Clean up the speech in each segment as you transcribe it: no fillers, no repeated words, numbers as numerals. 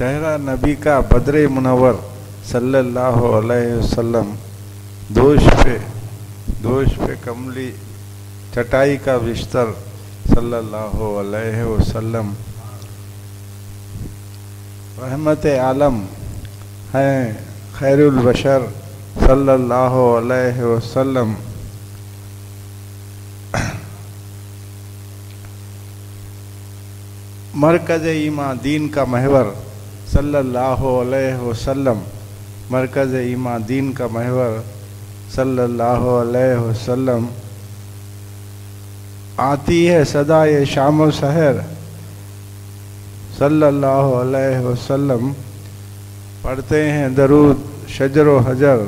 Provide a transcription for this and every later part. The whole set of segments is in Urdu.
چہرہ نبی کا بدر منور صلی اللہ علیہ وسلم، دوش پہ کملی چٹائی کا بستر صلی اللہ علیہ وسلم، رحمت عالم ہیں خیر البشر صلی اللہ علیہ وسلم، مرکز ایمان دین کا محور صلی اللہ علیہ وسلم، مرکز ایمان دین کا محور صلی اللہ علیہ وسلم، آتی ہے صدا یہ شام و سحر صلی اللہ علیہ وسلم، پڑھتے ہیں درود شجر و حجر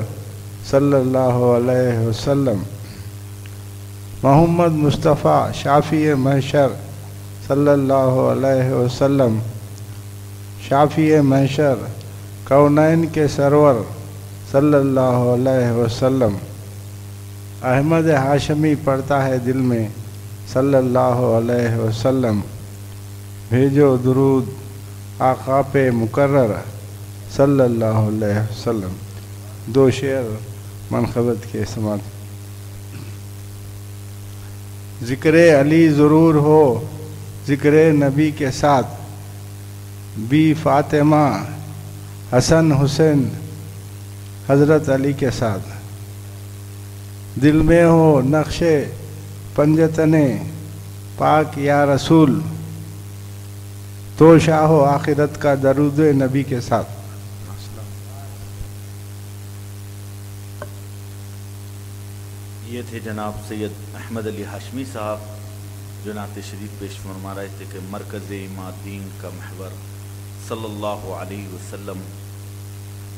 صلی اللہ علیہ وسلم، محمد مصطفیٰ شافی محشر صلی اللہ علیہ وسلم، شافی محشر کونین کے سرور صلی اللہ علیہ وسلم، احمد ہاشمی پڑھتا ہے دل میں صلی اللہ علیہ وسلم، بھیجو درود آقا پہ مقرر صلی اللہ علیہ وسلم۔ دو شعر منقبت کے سماعت۔ ذکر علی ضرور ہو ذکر نبی کے ساتھ، بی فاطمہ حسن حسین حضرت علی کے ساتھ، دل میں ہو نقش پنجتن پاک یا رسول، تو شاہ و آخرت کا درود نبی کے ساتھ۔ یہ تھے جناب سید احمد علی ہاشمی صاحب جو نعت شریف پیش فرما رہے تھے کہ مرکز ایمان دین کا محور صلی اللہ علیہ وسلم۔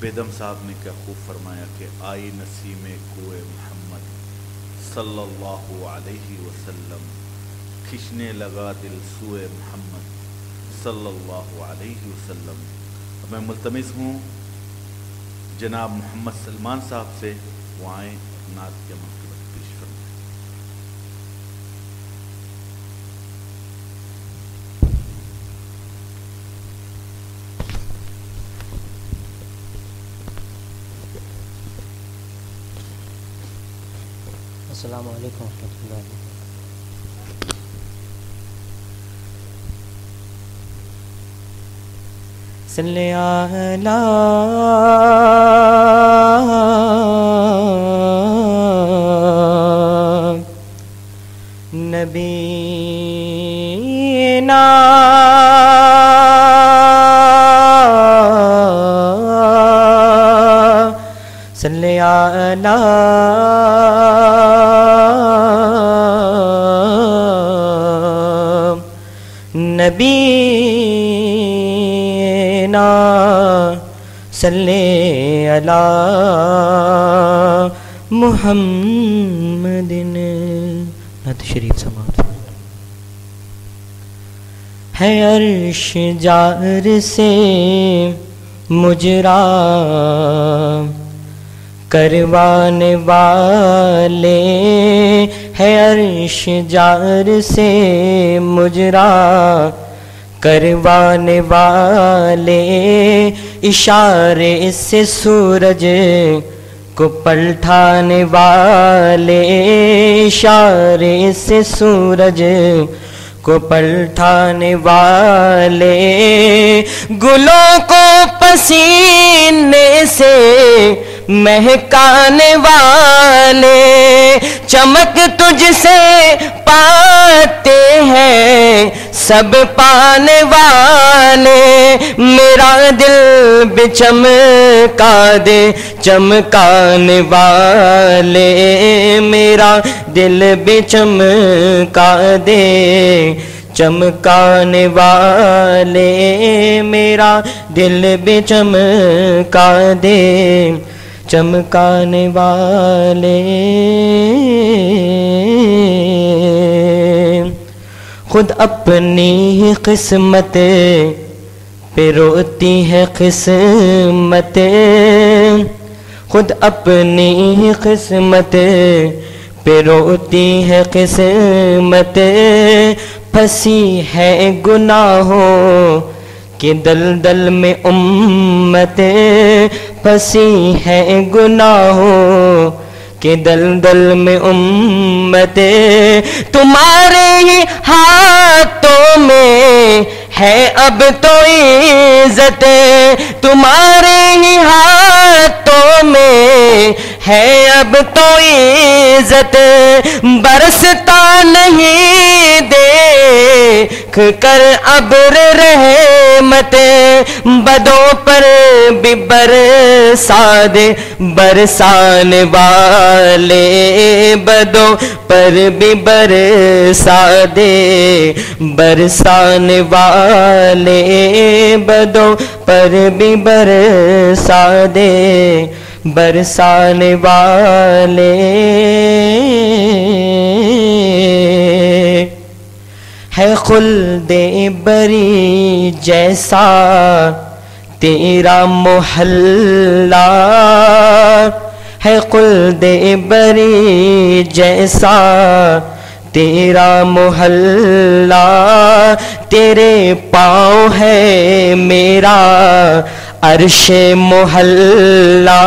بیدم صاحب نے کیا خوب فرمایا کہ آئی نسیم کوئے محمد صلی اللہ علیہ وسلم، کھنچنے لگا دل سوئے محمد صلی اللہ علیہ وسلم۔ اب میں ملتمس ہوں جناب محمد سلمان صاحب سے وہ آئیں نعت کے منقبت پیش فرمائیں۔ السلام علیکم ورحمۃ اللہ وبرکاتہ۔ صلی علی نبینا صلی علی نبینا صلی علی محمد۔ نعت شریف سماعت۔ ہے عرش جار سے مجرا کروانے والے، ہے عرش جار سے مجرا کروانے والے، اشارے سے سورج کو پلٹانے والے، اشارے سے سورج کو پلٹانے والے، گلوں کو پسینے سے مہکانے والے، چمک تجھ سے پاتے ہیں سب پانے والے، میرا دل بھی چمکا دے چمکانے والے، میرا دل بھی چمکا دے چمکانے والے، میرا دل بھی چمکا دے چمکانے والے۔ خود اپنی ہی قسمت پہ روتی ہے قسمت، خود اپنی ہی قسمت پہ روتی ہے قسمت، پھنسی ہے گناہوں کہ دلدل میں امتیں پھنسی ہیں گناہوں کہ دلدل میں امتیں تمہارے ہی ہاتھوں میں ہے اب تو عزت تمہارے ہی ہاتھوں میں ہے اب تو عزت برستا نہیں دیکھ کر ابر رحمت بدوں پر بھی برسا دے برسانے والے بدوں پر بھی برسا دے برسانے والے بدوں پر بھی برسا دے برسانے والے ہے خلد بری جیسا تیرا محلہ ہے خلد بری جیسا تیرا محلہ تیرے پاؤں ہے میرا عرش محلہ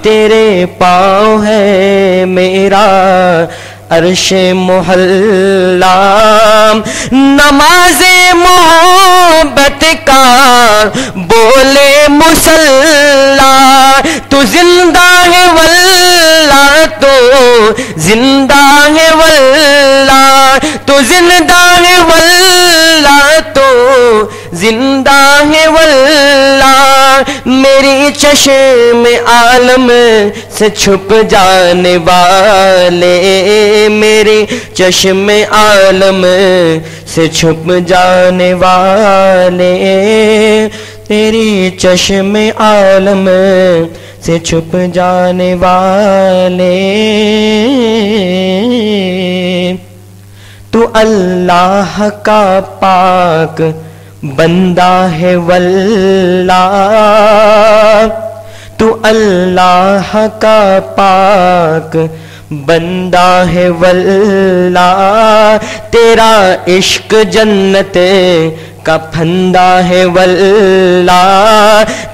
تیرے پاؤں ہے میرا عرش محلہ نماز محبت کا بولے مصلی تو زندہ ہے واللہ تو زندہ ہے واللہ تو زندہ ہے واللہ تو زندہ ہے واللہ میری چشم عالم سے چھپ جانے والے میری چشم عالم سے چھپ جانے والے تیری چشم عالم سے چھپ جانے والے تو اللہ کا پاک بندہ ہے واللہ تو اللہ کا پاک بندہ ہے واللہ تیرا عشق جنت کا پھندا ہے واللہ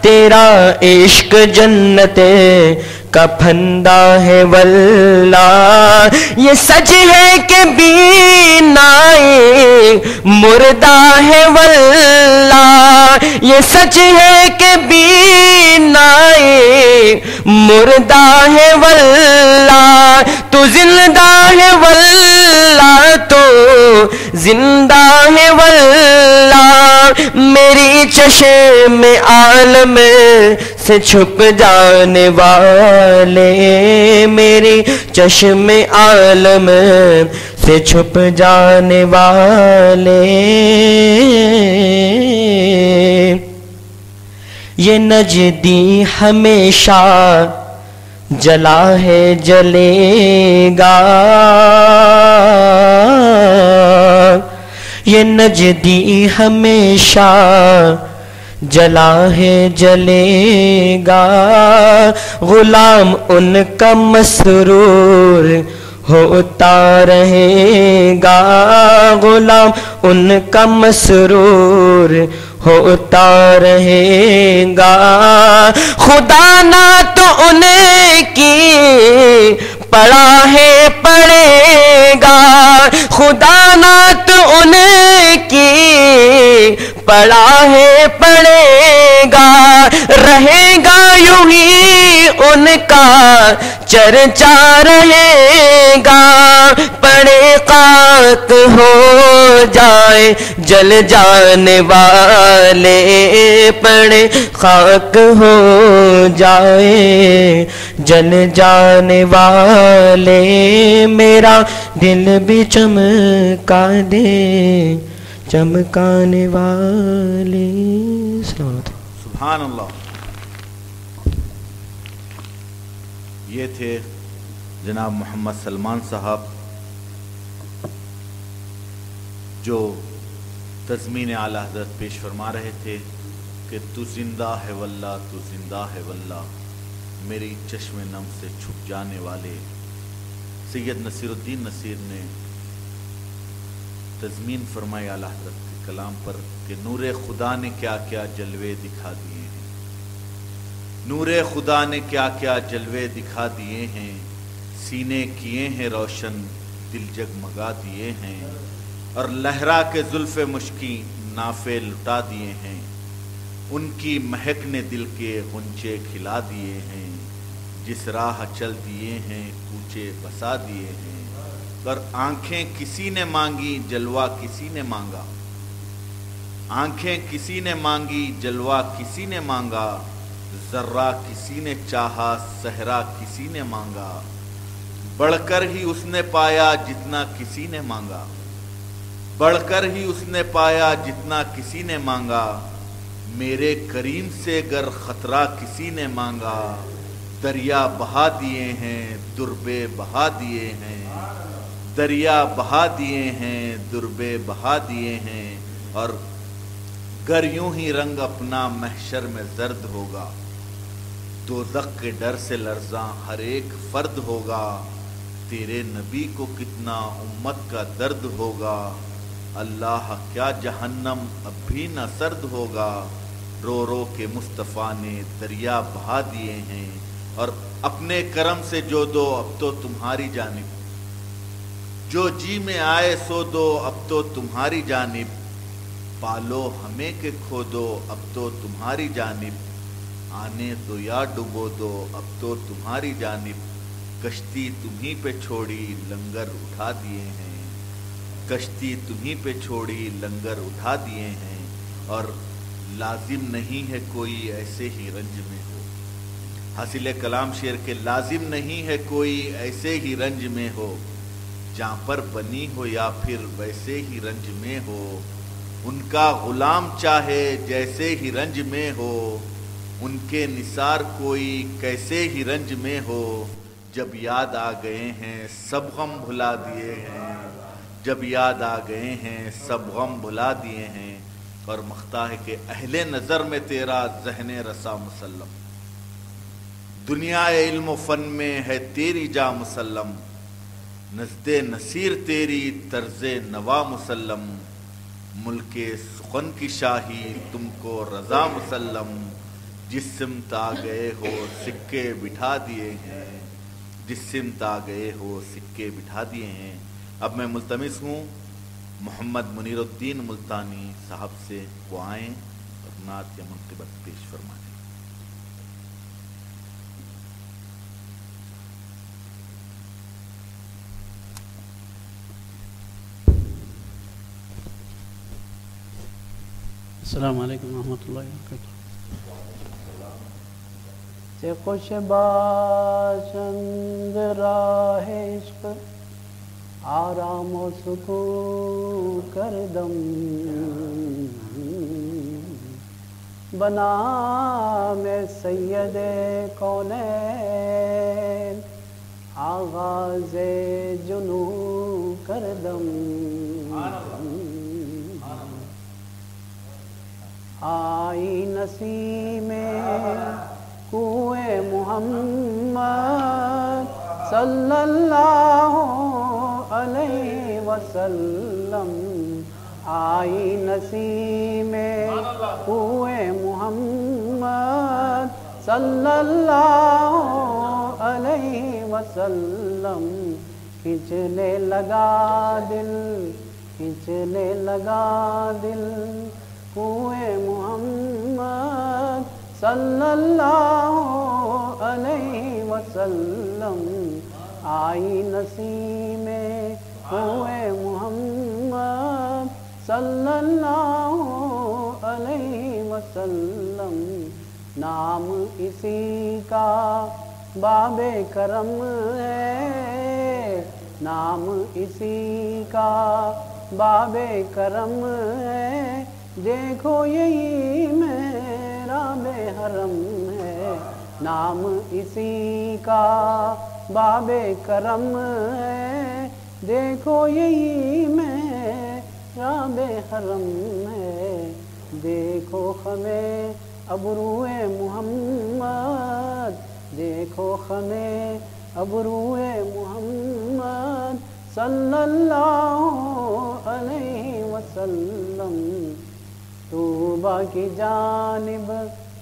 تیرا عشق جنت کا پھندا ہے واللہ یہ سچ ہے کہ بینائی مردہ ہے واللہ یہ سچ ہے کہ بینائی مردہ ہے واللہ تو زندہ ہے واللہ تو زندہ ہے واللہ میری چشم عالم سے چھپ جانے والے میری چشم عالم سے چھپ جانے والے یہ نجدی ہمیشہ جلا ہے جلے گا یہ نجدی ہمیشہ جلا ہے جلے گا غلام ان کا مسرور ہوتا رہے گا غلام ان کا مسرور ہوتا رہے گا خدا نہ تو ان کی پڑا ہے پڑے گا خدا نہ تو ان کی پڑا ہے پڑے گا رہے گا یوں ہی ان کا چرچا رہے گا پڑے خاک ہو جائے جل جانے والے پڑے خاک ہو جائے جل جانے والے میرا دل بھی چمکا دے چمکانے والے سبحان اللہ. یہ تھے جناب محمد سلمان صاحب جو تضمین اعلیٰ حضرت پیش فرما رہے تھے کہ تو زندہ ہے واللہ تو زندہ ہے واللہ میری چشم نم سے چھپ جانے والے. سید نصیر الدین نصیر نے تضمین فرمائی اعلیٰ حضرت کے کلام پر کہ نور خدا نے کیا کیا جلوے دکھا دیے ہیں، نور خدا نے کیا کیا جلوے دکھا دیے ہیں، سینے کیے ہیں روشن دل جگمگا دیے ہیں، اور لہرا کے زلف مشکی نافے لٹا دیے ہیں، ان کی مہک نے دل کے غنچے کھلا دیے ہیں، جس راہ چل دیے ہیں کوچے بسا دیے ہیں، اور آنکھیں کسی نے مانگی جلوہ کسی نے مانگا، آنکھیں کسی نے مانگی جلوہ کسی نے مانگا، ذرہ کسی نے چاہا صحرا کسی نے مانگا، بڑھ کر ہی اس نے پایا جتنا کسی نے مانگا، بڑھ کر ہی اس نے پایا جتنا کسی نے مانگا، میرے کریم سے گر خطرہ کسی نے مانگا، دریا بہا دیے ہیں دربے بہا دیے ہیں، دریا بہا دیے ہیں دربے بہا دیے ہیں، اور گر یوں ہی رنگ اپنا محشر میں زرد ہوگا، دوزخ کے ڈر سے لرزاں ہر ایک فرد ہوگا، تیرے نبی کو کتنا امت کا درد ہوگا، اللہ کیا جہنم اب بھی نہ سرد ہوگا، رو رو کے مصطفیٰ نے دریا بہا دیے ہیں، اور اپنے کرم سے جو دو اب تو تمہاری جانب، جو جی میں آئے سو دو اب تو تمہاری جانب، پالو ہمیں کہ کھو دو اب تو تمہاری جانب، آنے دو یا ڈبو دو اب تو تمہاری جانب، کشتی تمہیں پہ چھوڑی لنگر اٹھا دیے ہیں، کشتی تمہیں پہ چھوڑی لنگر اٹھا دیے ہیں، اور لازم نہیں ہے کوئی ایسے ہی رنج میں ہو، حاصل کلام شعر کے لازم نہیں ہے کوئی ایسے ہی رنج میں ہو، جہاں پر بنی ہو یا پھر ویسے ہی رنج میں ہو، ان کا غلام چاہے جیسے ہی رنج میں ہو، ان کے نثار کوئی کیسے ہی رنج میں ہو، جب یاد آ گئے ہیں سب غم بھلا دیے ہیں، جب یاد آ گئے ہیں سب غم بھلا دیے ہیں، اور مختار ہے کہ اہل نظر میں تیرا ذہن رسا مسلم، دنیا علم و فن میں ہے تیری جا مسلم، نزد نصیر تیری طرز نوا مسلم، ملک سخن کی شاہی تم کو رضا مسلم، جس سمت آ گئے ہو سکے بٹھا دیے ہیں، جس سمت آ گئے ہو سکے بٹھا دیے ہیں۔ اب میں ملتمس ہوں محمد منیر الدین ملتانی صاحب سے وہ آئیں اور نعت یا منقبت پیش فرمائیں۔ السلام علیکم ورحمۃ اللہ وبرکاتہ۔ سے خوش باشند راہ عشق آرام و سکون کردم، بنا میں سید کونین آغاز جنو کردم، آئی نسیم کوئے محمد صلی اللہ علیہ وسلم، آئی نسیم کوئے محمد صلی اللہ علیہ وسلم، کھنچنے لگا دل کھنچنے لگا دل کوئے محمد صلی اللہ علیہ وسلم، آئی نسیم کوئے محمد صلی اللہ علیہ وسلم، نام اسی کا باب کرم ہے، نام اسی کا باب کرم ہے، دیکھو یہی میرا بے حرم ہے، نام اسی کا باب کرم ہے، دیکھو یہی میرا بے حرم ہے، دیکھو ہمیں ابروئے محمد، دیکھو ہمیں ابروئے محمد صلی اللہ علیہ وسلم طوبہ کی جانب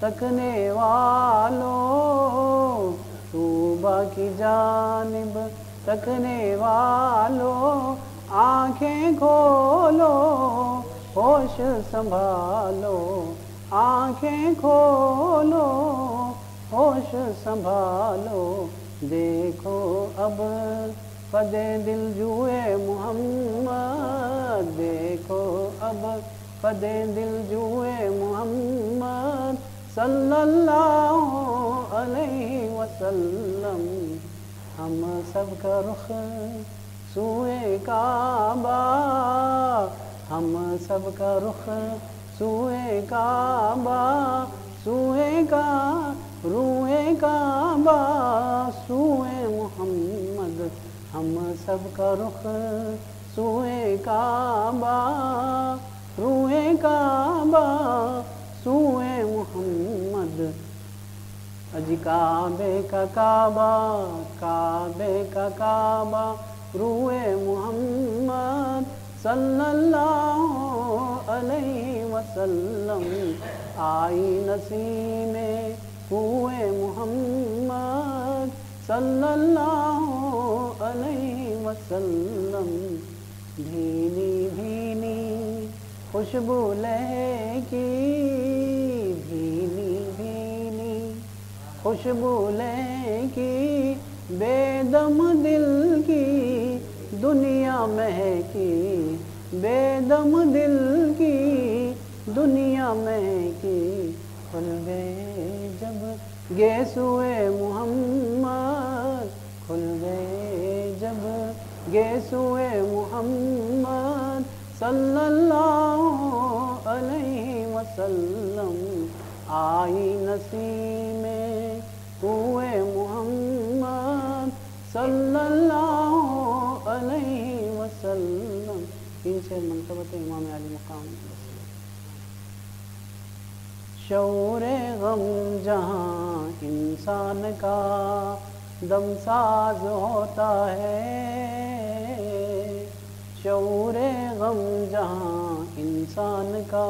تکنے والوں، طوبہ کی جانب تکنے والوں، آنکھیں کھولو ہوش سنبھالو، آنکھیں کھولو ہوش سنبھالو، دیکھو اب قد دل جوئے محمد، دیکھو اب قد دل جوئے محمد صلی اللہ علیہ وسلم، ہم سب کا رخ سوئے کعبہ، ہم سب کا رخ سوئے کعبہ، سوئے کا روئے کعبہ، سوئے محمد، ہم سب کا رخ سوئے کعبہ، روئے کعبہ، سوئے محمد، اج کعبے کا کعبہ، کعبے کا کعبہ، روئے محمد صلی اللہ علیہ وسلم، آئی نسیم کوئے محمد صلی اللہ علیہ وسلم، بھینی بھینی خوشبو لہکی، بھینی بھینی خوشبو لہکی، بے دم دل کی دنیا مہکی، بے دم دل کی دنیا مہکی، کھل گئے جب گیسوئے محمد، کھل گئے جب گیسوئے محمد صلی اللہ علیہ وسلم، آئی نسیم کوئے محمد صلی اللہ علیہ وسلم۔ تین شعر منقبت امام علی مقام۔ شعور غم جہاں انسان کا دم ساز ہوتا ہے، شعور غم جہاں انسان کا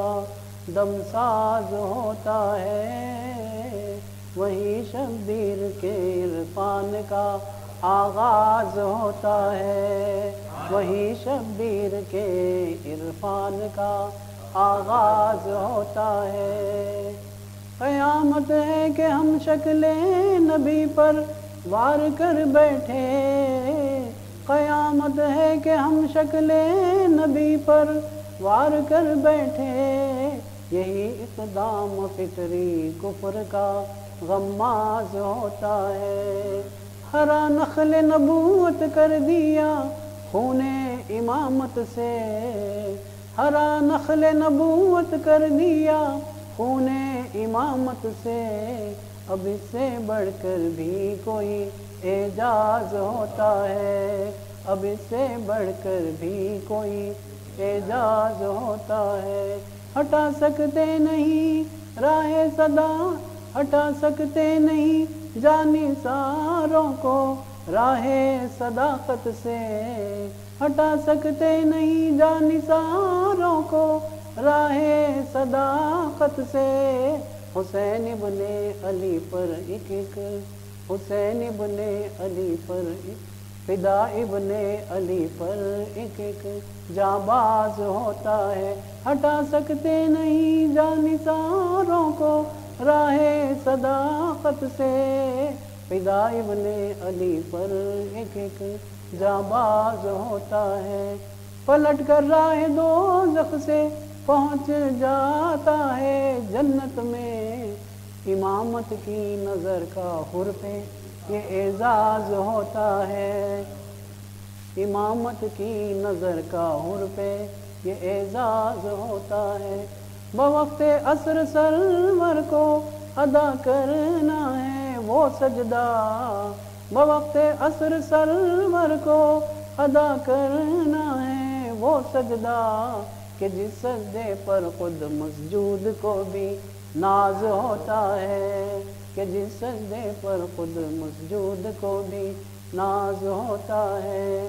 دم ساز ہوتا ہے، وہی شبیر کے عرفان کا آغاز ہوتا ہے، وہی شبیر کے عرفان کا آغاز ہوتا ہے، قیامت ہے کہ ہم شکل نبی پر وار کر بیٹھے، قیامت ہے کہ ہم شکل نبی پر وار کر بیٹھے، یہی اقدام فکری کفر کا غماز ہوتا ہے، ہرا نخل نبوت کر دیا خون امامت سے، ہرا نخل نبوت کر دیا خون امامت سے، اب اس سے بڑھ کر بھی کوئی اعجاز ہوتا ہے، اب اس سے بڑھ کر بھی کوئی اعجاز ہوتا ہے، ہٹا سکتے نہیں راہ صدا، ہٹا سکتے نہیں جانی ساروں کو راہ صداقت سے، ہٹا سکتے نہیں جانی ساروں کو راہ صداقت سے، حسین ابن علی پر ایک ایک، حسین ابن علی پر فدا ابن علی پر ایک ایک جانباز ہوتا ہے، ہٹا سکتے نہیں جانثاروں کو راہ صداقت سے، فدا ابن علی پر ایک ایک جانباز ہوتا ہے، پلٹ کر راہ دوزخ سے پہنچ جاتا ہے جنت میں، امامت کی نظر کا حر پہ یہ اعزاز ہوتا ہے، امامت کی نظر کا حر پہ یہ اعزاز ہوتا ہے، بوقت عصر سرور کو ادا کرنا ہے وہ سجدہ، بوقت عصر سرور کو ادا کرنا ہے وہ سجدہ، کہ جس سجدے پر خود مسجود کو بھی ناز ہوتا ہے، کہ جس سجدے پر خود مسجود کو بھی ناز ہوتا ہے،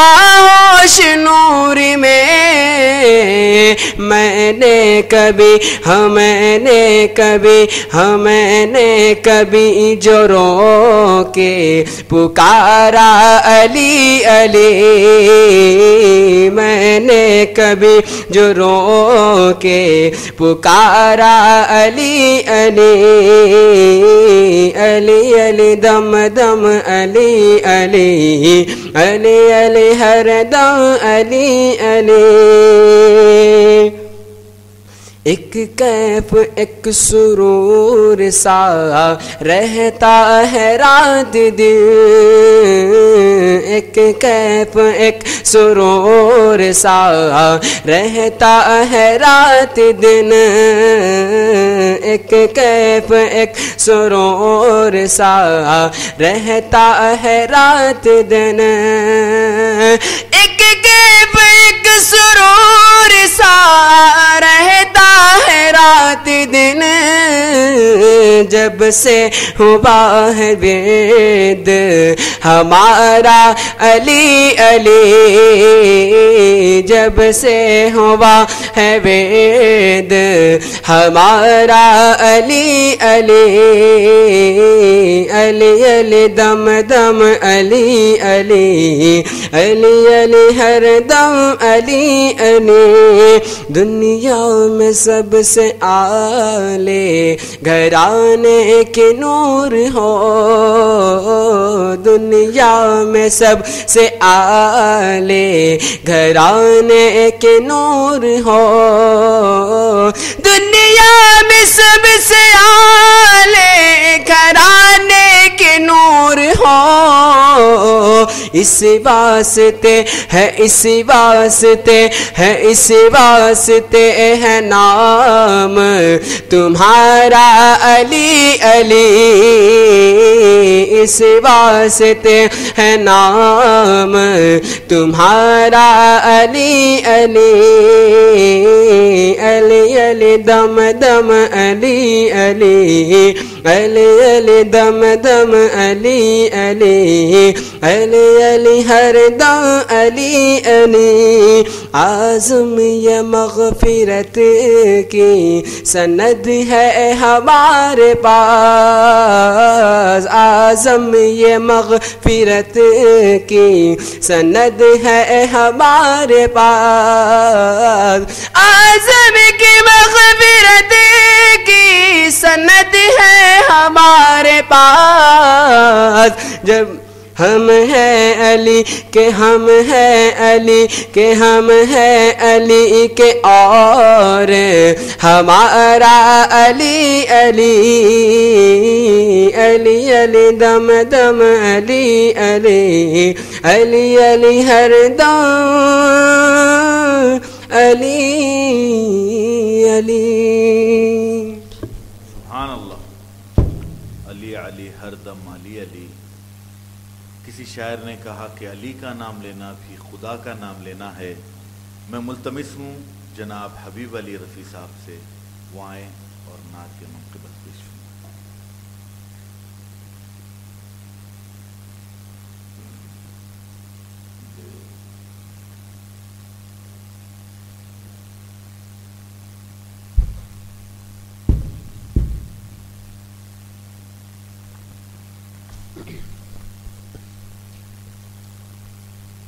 آغوش نور میں میں نے کبھی جو رو کے پکارا علی علی، میں نے کبھی جو رو کے پکارا علی علی علی علی دم دم علی علی علی علی ہر دم علی علی۔ ایک کیف ایک سرور سا رہتا ہے رات دن، ایک کیف ایک سرور سا رہتا ہے رات دن، ایک کیف ایک سرور سا رہتا ہے رات دن، ایک کیف ایک سرور سا رہتا ہے رات دن، جب سے ہوا ہے وید ہمارا علی علی، جب سے ہوا ہے وید ہمارا علی علی علی علی دم دم علی علی علی علی ہر دم علی علی۔ دنیا میں سب سے اعلی گھرانے کے نور ہو، دنیا میں سب سے اعلی گھرانے کے نور ہو، دنیا میں سب سے اعلی گھرانے کے نور ہو، اس واسطے ہے نام تمہارا علی علی، اس واسطے ہے نام تمہارا علی علی علی علی دم دم علی علی علی علی دم دم علی علی علی علی ہر دم علی علی۔ اعظم یہ مغفرت کی سند ہے ہمارے پاس، اعظم یہ مغفرت کی سند ہے ہمارے پاس، اعظم کی مغفرت کی سند ہے ہمارے پاس، جب ہم ہیں علی کے ہم ہیں علی کے ہم ہیں علی کے اور ہمارا علی علی علی علی دم دم علی علی علی علی ہر دم علی علی۔ سبحان اللہ، علی علی ہر دم علی علی۔ کسی شاعر نے کہا کہ علی کا نام لینا بھی خدا کا نام لینا ہے۔ میں ملتمس ہوں جناب حبیب علی رفیع صاحب سے وہ آئیں اور نعت کے منقبت پیش ہوں۔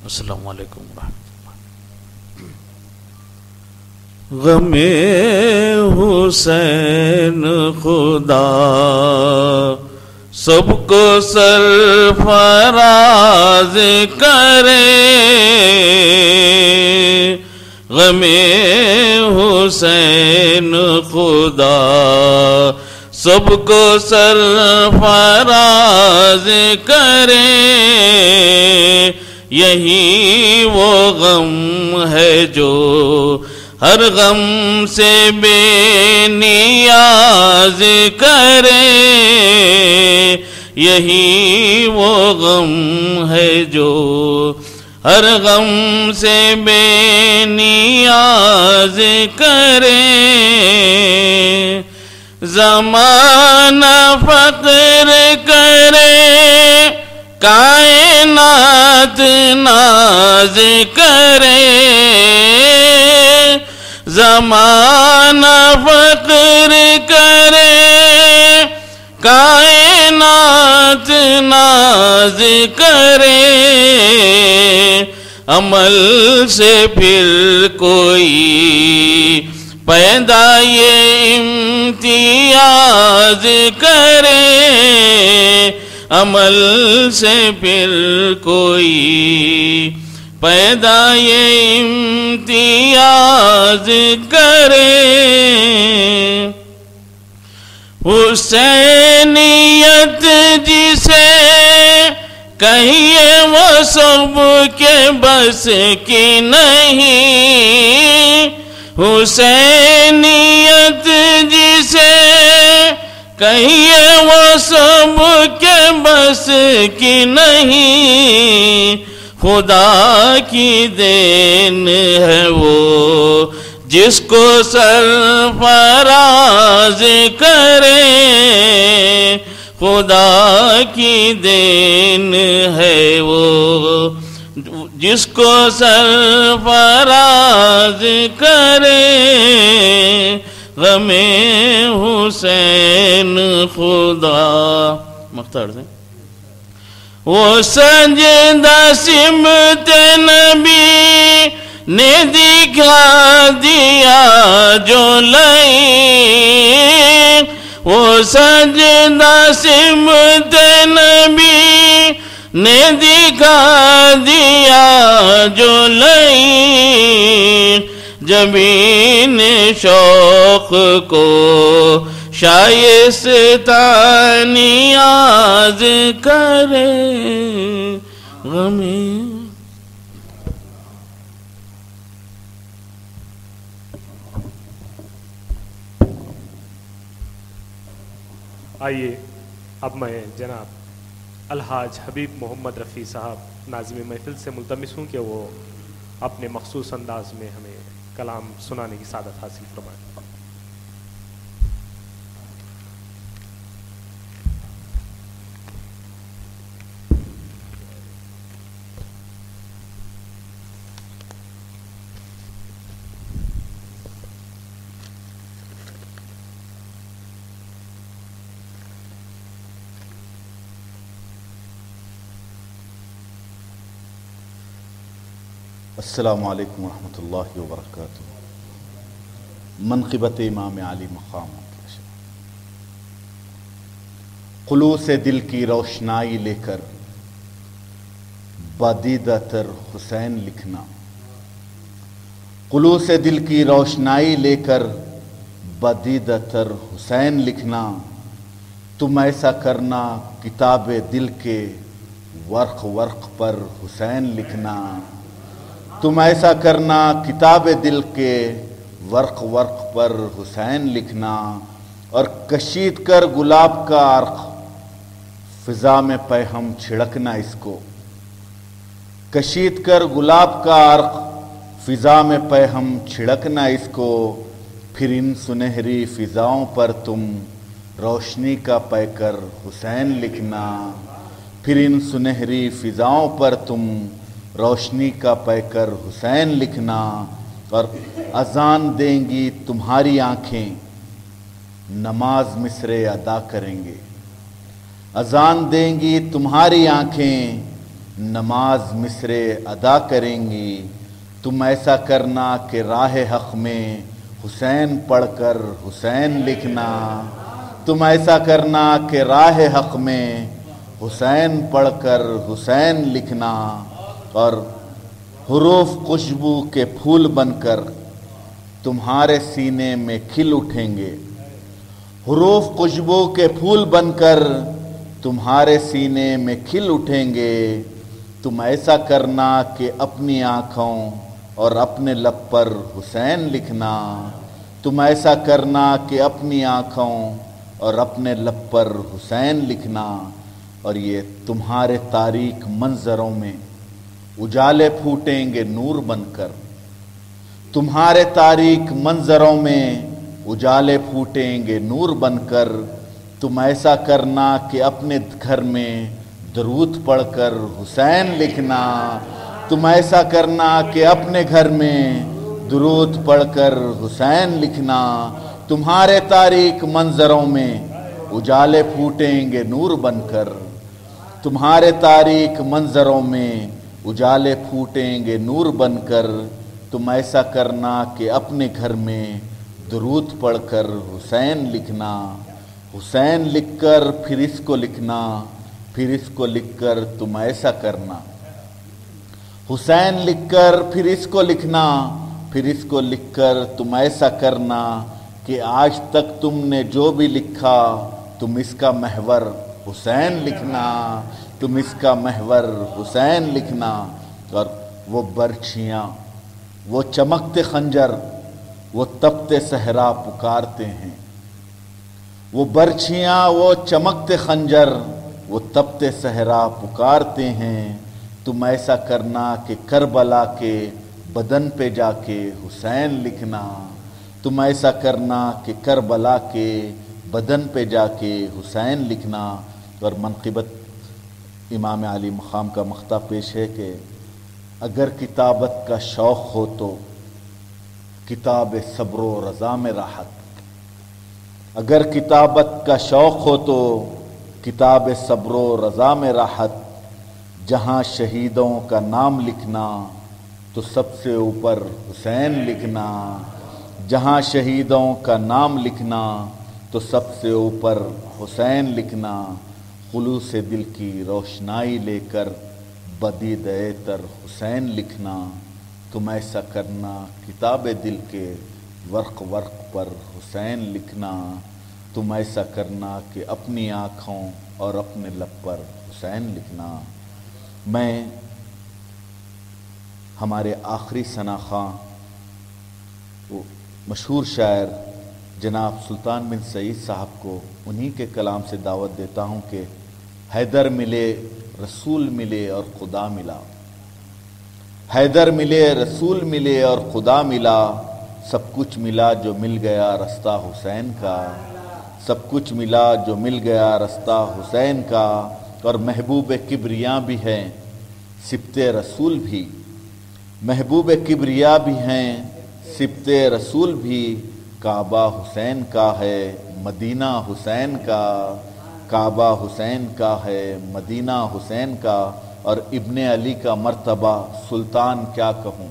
السلام علیکم ورحمۃ اللہ۔ غم حسین خدا سب کو سرفراز کرے، غم حسین خدا سب کو سرفراز کرے، یہی وہ غم ہے جو ہر غم سے بے نیاز کرے، یہی وہ غم ہے جو ہر غم سے بے نیاز کرے، زمانہ فقر کرے کائنات ناز کرے زمانہ فخر کرے کائنات ناز کرے عمل سے پھر کوئی پیدا یہ امتیاز کرے عمل سے پھر کوئی پیدا یہ امتیاز کرے حسینیت جسے کہیے وہ سب کے بس کی نہیں حسینیت جسے کہیے وہ سب کے بس کی نہیں خدا کی دین ہے وہ جس کو سرفراز کرے خدا کی دین ہے وہ جس کو سرفراز کرے غم حسین خدا مختار سے وہ سجدہ سمت نبی نے دکھا دیا جو لئی وہ سجدہ سمت نبی نے دکھا دیا جو لئی جبین شوق کو شائستہ نیاز کرے غمی آئیے اب میں جناب الحاج حبیب محمد رفیع صاحب ناظم محفل سے ملتمس ہوں کہ وہ اپنے مخصوص انداز میں ہمیں کلام سنانے کی سعادت حاصل فرمائیں. السلام علیکم ورحمۃ اللہ وبرکاتہ. منقبت امام علی مقام خلوص دل کی روشنائی لے کر بدیدہ تر حسین لکھنا خلوص دل کی روشنائی لے کر بدیدہ تر حسین لکھنا تم ایسا کرنا کتاب دل کے ورق ورق پر حسین لکھنا تم ایسا کرنا کتاب دل کے ورق ورق پر حسین لکھنا اور کشید کر گلاب کا عرق فضا میں پیہم چھڑکنا اس کو کشید کر گلاب کا عرق فضا میں پیہم چھڑکنا اس کو پھر ان سنہری فضاؤں پر تم روشنی کا پیکر حسین لکھنا پھر ان سنہری فضاؤں پر تم روشنی کا پیکر حسین لکھنا اور اذان دیں گی تمہاری آنکھیں نماز مصرے ادا کریں گے اذان دیں گی تمہاری آنکھیں نماز مصرے ادا کریں گی تم ایسا کرنا کہ راہ حق میں حسین پڑھ کر حسین لکھنا تم ایسا کرنا کہ راہ حق میں حسین پڑھ کر حسین لکھنا اور حروف خوشبو کے پھول بن کر تمہارے سینے میں کھل اٹھیں گے حروف خوشبو کے پھول بن کر تمہارے سینے میں کھل اٹھیں گے تم ایسا کرنا کہ اپنی آنکھوں اور اپنے لب پر حسین لکھنا تم ایسا کرنا کہ اپنی آنکھوں اور اپنے لب پر حسین لکھنا اور یہ تمہارے تاریک منظروں میں اجالے پھوٹیں گے نور بن کر تمہارے تاریک منظروں میں اجالے پھوٹیں گے نور بن کر تم ایسا کرنا کہ اپنے گھر میں درود پڑھ کر حسین لکھنا، تم ایسا کرنا کہ اپنے گھر میں درود پڑھ کر حسین لکھنا، تمہارے تاریک منظروں میں اجالے پھوٹیں گے نور بن کر، تمہارے تاریک منظروں میں اجالے پھوٹیں گے نور بن کر، تم ایسا کرنا کہ اپنے گھر میں درود پڑھ کر حسین لکھنا، حسین لکھ کر پھر اس کو لکھنا، پھر اس کو لکھ کر تم ایسا کرنا، حسین لکھ کر پھر اس کو لکھنا، پھر اس کو لکھ کر تم ایسا کرنا کہ آج تک تم نے جو بھی لکھا تم اس کا محور حسین لکھنا، تم اس کا محور حسین لکھنا۔ اور وہ برچھیاں، وہ چمکتے خنجر، وہ تپتے صحرا پکارتے ہیں، وہ برچھیاں، وہ چمکتے خنجر، وہ تپتے صحرا پکارتے ہیں، تم ایسا کرنا کہ کربلا کے بدن پہ جا کے حسین لکھنا، تم ایسا کرنا کہ کربلا کے بدن پہ جا کے حسین لکھنا۔ اور منقبت امام علی مقام کا مقطع پیش ہے کہ اگر کتابت کا شوق ہو تو کتاب صبر و رضا میں راحت، اگر کتابت کا شوق ہو تو کتاب صبر و رضا میں راحت، جہاں شہیدوں کا نام لکھنا تو سب سے اوپر حسین لکھنا، جہاں شہیدوں کا نام لکھنا تو سب سے اوپر حسین لکھنا، خلوص دل کی روشنائی لے کر بدید تر حسین لکھنا، تم ایسا کرنا کتاب دل کے ورق ورق پر حسین لکھنا، تم ایسا کرنا کہ اپنی آنکھوں اور اپنے لب پر حسین لکھنا۔ میں ہمارے آخری ثنا خواں وہ مشہور شاعر جناب سلطان بن سعید صاحب کو انہی کے کلام سے دعوت دیتا ہوں کہ حیدر ملے رسول ملے اور خدا ملا، حیدر ملے رسول ملے اور خدا ملا، سب کچھ ملا جو مل گیا رستہ حسین کا، سب کچھ ملا جو مل گیا رستہ حسین کا، اور محبوب کبریا بھی ہیں سبت رسول بھی، محبوب کبریا بھی ہیں سبت رسول بھی، کعبہ حسین کا ہے مدینہ حسین کا، کعبہ حسین کا ہے مدینہ حسین کا، اور ابن علی کا مرتبہ سلطان کیا کہوں،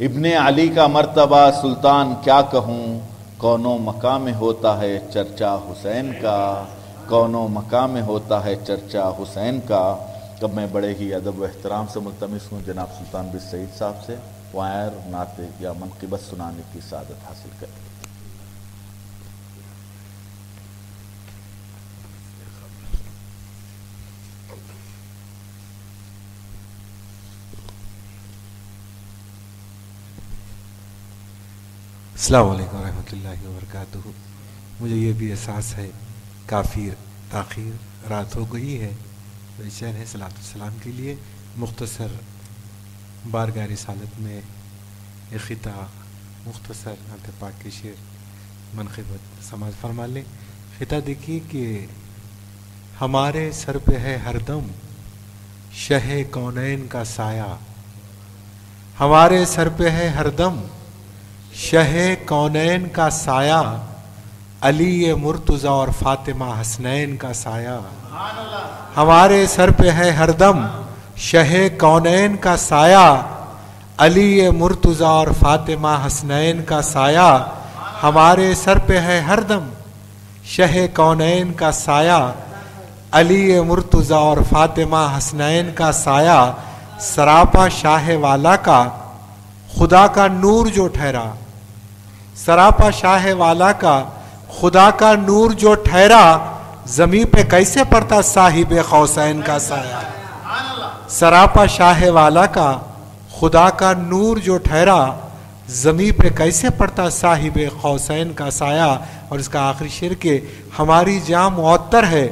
ابن علی کا مرتبہ سلطان کیا کہوں، کونوں مقام میں ہوتا ہے چرچا حسین کا، کونوں مقام میں ہوتا ہے چرچا حسین کا۔ تب میں بڑے ہی ادب و احترام سے ملتمس ہوں جناب سلطان بن سعید صاحب سے وائر نعت یا منقبت سنانے کی سعادت حاصل کریں۔ السلام علیکم ورحمۃ اللہ وبرکاتہ۔ مجھے یہ بھی احساس ہے کافی تاخیر رات ہو گئی ہے، بے چین ہے صلاۃ السلام کے لیے مختصر بارگاہ رسالت میں ایک خطہ مختصر نعت پاک کے شعر منقبت سماعت فرما لیں۔ خطہ دیکھیے کہ ہمارے سر پہ ہے ہر دم شہ کونین کا سایہ، ہمارے سر پہ ہے ہر دم شہ کونین کا سایہ، علی مرتضی اور فاطمہ حسنین کا سایہ، ہمارے سر پہ ہے ہر دم شہ کونین کا سایہ، علی مرتضی اور فاطمہ حسنین کا سایہ، ہمارے سر پہ ہے ہر دم شہ کونین کا سایہ، علی مرتضی اور فاطمہ حسنین کا سایہ، سراپا شاہ والا کا خدا کا نور جو ٹھہرا، سراپا شاہ والا کا خدا کا نور جو ٹھہرا، زمین پہ کیسے پڑتا صاحب قوسین کا سایہ، سراپا شاہ والا کا خدا کا نور جو ٹھہرا، زمین پہ کیسے پڑتا صاحب قوسین کا سایہ۔ اور اس کا آخری شعر کہ ہماری جاں معطر ہے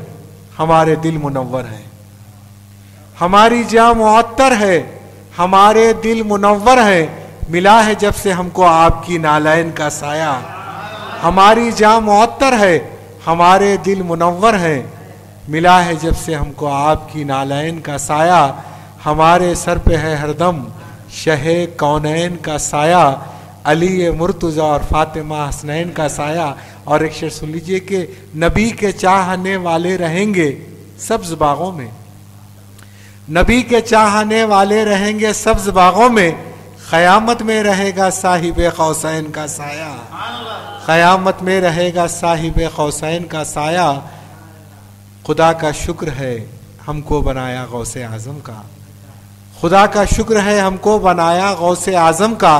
ہمارے دل منور ہے، ہماری جاں معطر ہے ہمارے دل منور ہے، ملا ہے جب سے ہم کو آپ کی نالین کا سایہ، ہماری جاں معطر ہے ہمارے دل منور ہے، ملا ہے جب سے ہم کو آپ کی نالین کا سایہ، ہمارے سر پہ ہے ہر دم شہ کونین کا سایہ، علی مرتضیٰ اور فاطمہ حسنین کا سایہ۔ اور ایک شعر سن لیجئے کہ نبی کے چاہنے والے رہیں گے سبز باغوں میں، نبی کے چاہنے والے رہیں گے سبز باغوں میں، قیامت میں رہے گا صاحب قوسین کا سایہ، قیامت میں رہے گا صاحب قوسین کا سایہ۔ خدا کا شکر ہے ہم کو بنایا غوث اعظم کا، خدا کا شکر ہے ہم کو بنایا غوث اعظم کا،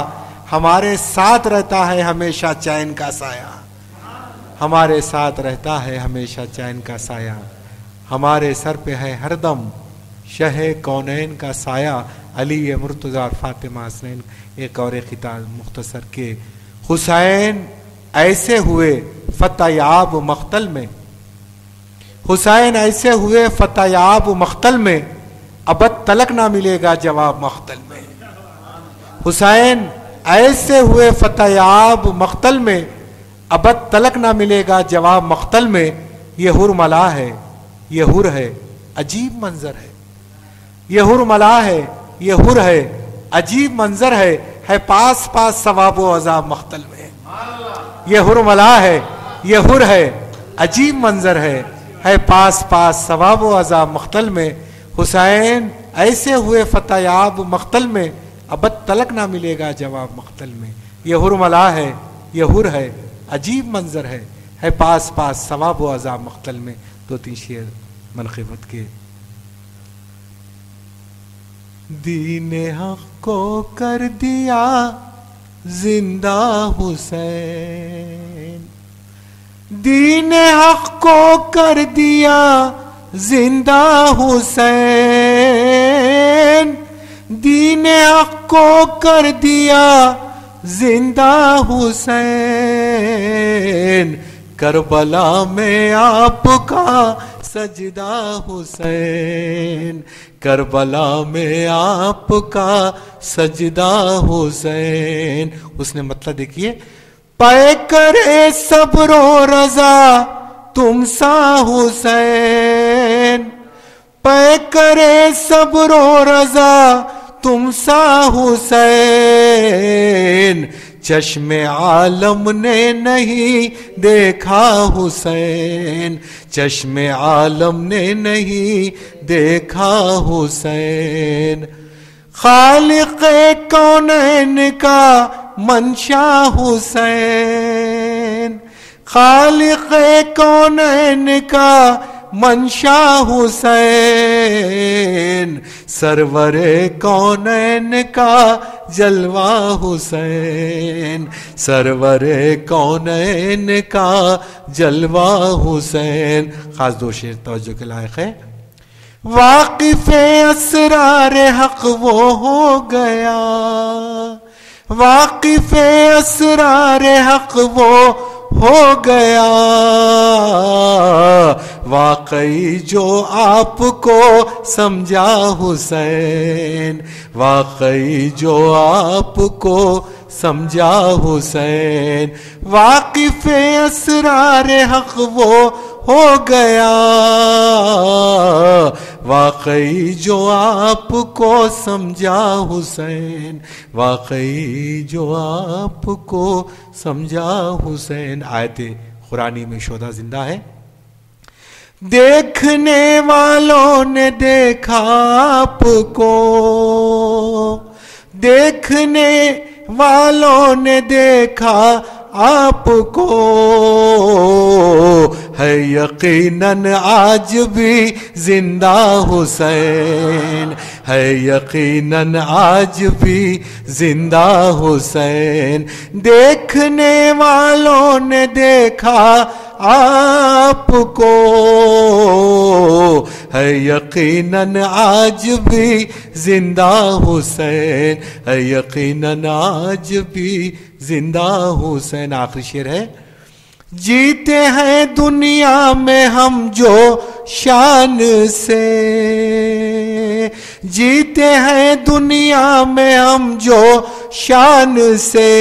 ہمارے ساتھ رہتا ہے ہمیشہ چین کا سایہ، ہمارے ساتھ رہتا ہے ہمیشہ چین کا سایہ، ہمارے سر پہ ہے ہر دم شہ کونین کا سایہ، علی مرتضیٰ اور فاطمہ حسنین۔ ایک اور خطاب مختصر کہ حسین ایسے ہوئے فتح یاب مقتل میں، حسین ایسے ہوئے فتح یاب مقتل میں، ابد تلک نہ ملے گا جواب مقتل میں، حسین ایسے ہوئے فتح یاب مقتل میں، ابد تلک نہ ملے گا جواب مقتل میں۔ یہ حر ملا ہے یہ حر ہے عجیب منظر ہے، یہ حر ملا ہے یہ حر ہے عجیب منظر ہے پاس پاس ثواب و عذاب مقتل میں، یہ حر ملا ہے یہ حر ہے عجیب منظر ہے پاس پاس ثواب و عذاب مقتل میں۔ حسین ایسے ہوئے فتح یاب مقتل میں، ابد تلک نہ ملے گا جواب مقتل میں، یہ حر ملا ہے یہ حر ہے عجیب منظر ہے پاس پاس ثواب و عذاب مقتل میں۔ دو تین شعر منقبت کے۔ دین حق کو کر دیا زندہ حسین، دین حق کو کر دیا زندہ حسین، دین حق کو کر دیا زندہ حسین، کربلا میں آپ کا سجدہ حسین، کربلا میں آپ کا سجدہ حسین۔ اس نے مطلب دیکھیے، پے کرے صبر و رضا تم سا حسین، پے کرے صبر و رضا تم سا حسین، چشم عالم نے نہیں دیکھا حسین، چشم عالم نے نہیں دیکھا حسین، خالق کونین کا منشا حسین، خالق کونین کا منشا حسین، سرور کونین کا جلوہ حسین، سرور کونین کا جلوہ حسین۔ خاص دو شعر توجہ کے لائق ہے۔ واقف اسرار حق وہ ہو گیا، واقف اسرار حق وہ ہو گیا، واقعی جو آپ کو سمجھا حسین، واقعی جو آپ کو سمجھا حسین، واقف اسرار حق وہ ہو گیا، واقعی جو آپ کو سمجھا حسین، واقعی جو آپ کو سمجھا حسین۔ آیت قرآنی میں شہداء زندہ ہے۔ دیکھنے والوں نے دیکھا آپ کو، دیکھنے والوں نے دیکھا آپ کو، ہے یقیناً آج بھی زندہ حسین، ہے یقیناً آج بھی زندہ حسین، دیکھنے والوں نے دیکھا آپ کو، ہے یقیناً آج بھی زندہ حسین، ہے یقیناً آج بھی زندہ حسین۔ آخری شعر ہے، جیتے ہیں دنیا میں ہم جو شان سے، جیتے ہیں دنیا میں ہم جو شان سے،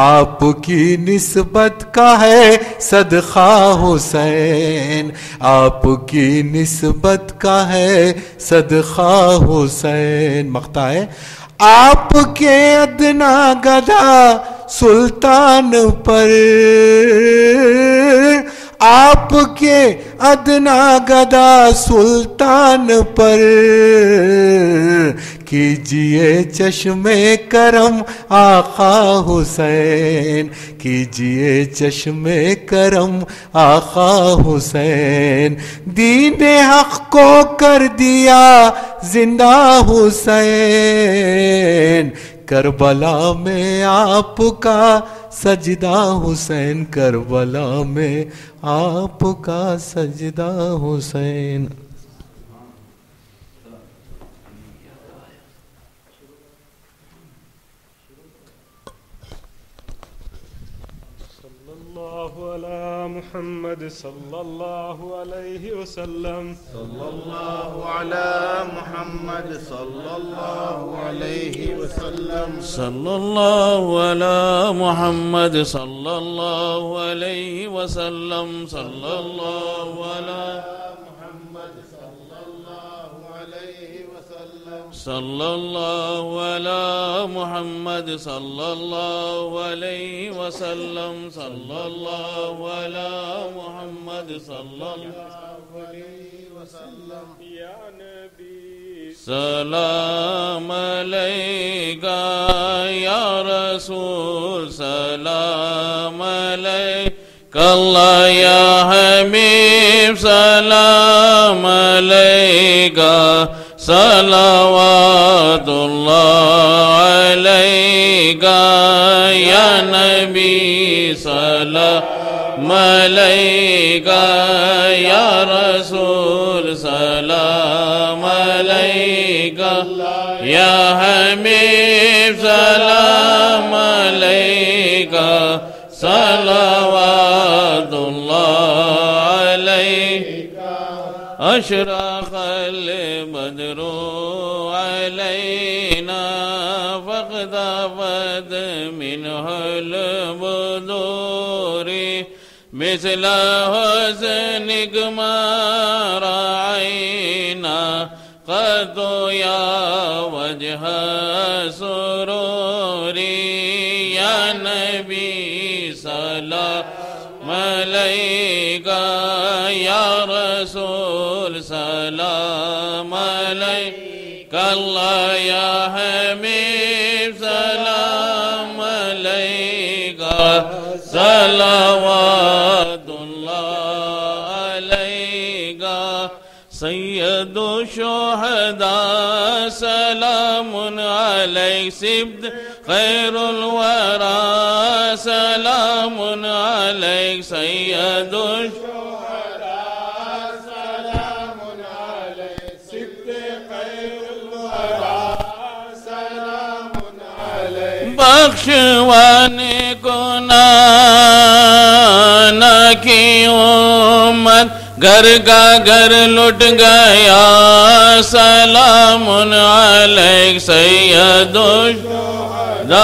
آپ کی نسبت کا ہے صدقہ حسین، آپ کی نسبت کا ہے صدقہ حسین۔ مقطع ہے آپ کے ادنا گدھا سلطان پر، آپ کے ادنا گدا سلطان پر، کیجئے چشم کرم آقا حسین، کیجئے چشم کرم آقا حسین، دین حق کو کر دیا زندہ حسین، کربلا میں آپ کا سجدہ حسین، کربلا میں آپ کا سجدہ حسین۔ محمد صلی اللہ علیہ وسلم، صلی اللہ علی محمد صلی اللہ علیہ وسلم، صلی اللہ علی محمد صلی اللہ علیہ وسلم، صلی اللہ علی محمد صلی اللہ علیہ وسلم، صلی اللہ علی محمد صلی اللہ علیہ وسلم، صلی اللہ علی محمد صلی اللہ علیہ وسلم، یا نبی سلام علیکہ یا رسول، سلام علیکہ اللہ یا حبیب، سلام علیکہ صلوات اللہ علیکہ یا نبی، سلام علیکہ یا رسول، سلام علیکہ یا حبیب، سلام علیکہ صلوات اللہ علیکہ، اشرق البدر علینا فاقتفت منہ البدور مثل حسنک ما رأینا قط یا وجہ سروری، یا نبی سلام علیکہ یا رسول، سلام علیکہ اللہ یا حبیب، سلام علیکہ صلوات اللہ علیکہ سید الشہداء، سلام علیک سبط خیر الورى، سلام علیک سید الشہداء، سلام علیک سبط خیر الورى، سلام علیک بخشوان کنان کی امت، گھر کا گھر لٹ گیا، سلام علیک سید الشہداء،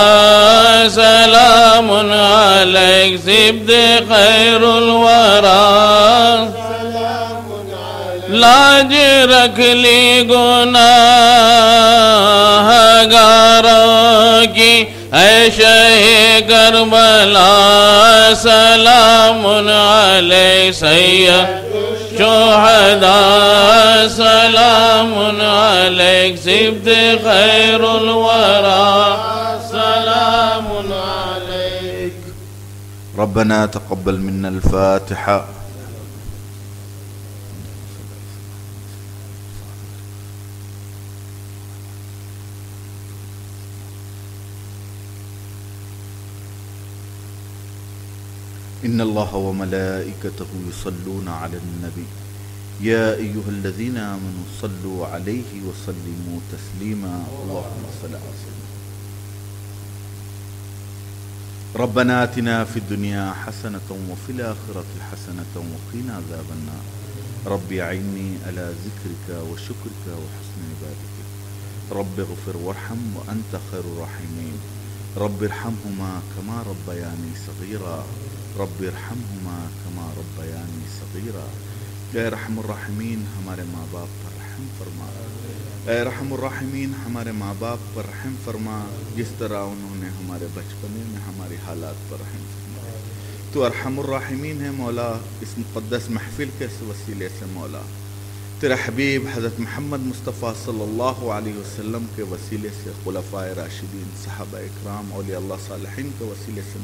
سلام علیک سبط خیر الورى، لاج رکھ لی گناہگاروں کی اے شہ کربلا، سلام علیک سید شہداء، سلام علیک سبط خیر الورى، سلام علیک۔ ربنا تقبل منا الفاتحة۔ إن الله وملائكته يصلون على النبي يا أيها الذين آمنوا صلوا عليه وسلموا تسليما اللهم صل على سيدنا ربنا آتنا في الدنيا حسنة وفي الآخرة حسنة وقنا عذاب النار رب أعني على ذكرك وشكرك وحسن عبادتك رب اغفر وارحم وأنت خير الراحمين رب ارحمہما کما ربیانی صغیرا رب ارحمہما کما ربیانی صغیرا۔ اے رحم الراحمین ہمارے ماں باپ پر رحم فرما، اے رحم الراحمین ہمارے ماں باپ پر رحم فرما، جس طرح انہوں نے ہمارے بچپنے میں ہماری حالات پر رحم فرما۔ تو ارحم الراحمین ہے مولا، اس مقدس محفل کے وسیلے سے مولا تیرا حبیب حضرت محمد مصطفیٰ صلی اللہ علیہ وسلم کے وسیلے سے، خلفائے راشدین، صحابہ اکرام، اولیاء اللہ صالحین کے وسیلے سے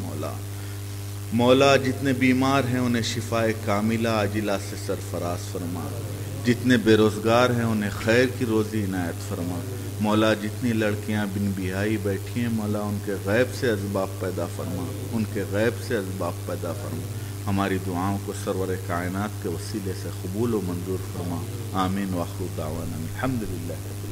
مولا جتنے بیمار ہیں انہیں شفائے کاملہ عاجلہ سے سرفراز فرما، جتنے بے روزگار ہیں انہیں خیر کی روزی عنایت فرما مولا، جتنی لڑکیاں بن بیاہی بیٹھی ہیں مولا ان کے غیب سے اسباب پیدا فرما، ان کے غیب سے اسباب پیدا فرما، ہماری دعاؤں کو سرور کائنات کے وسیلے سے قبول و منظور فرما، آمین۔ وآخر دعوانا الحمدللہ۔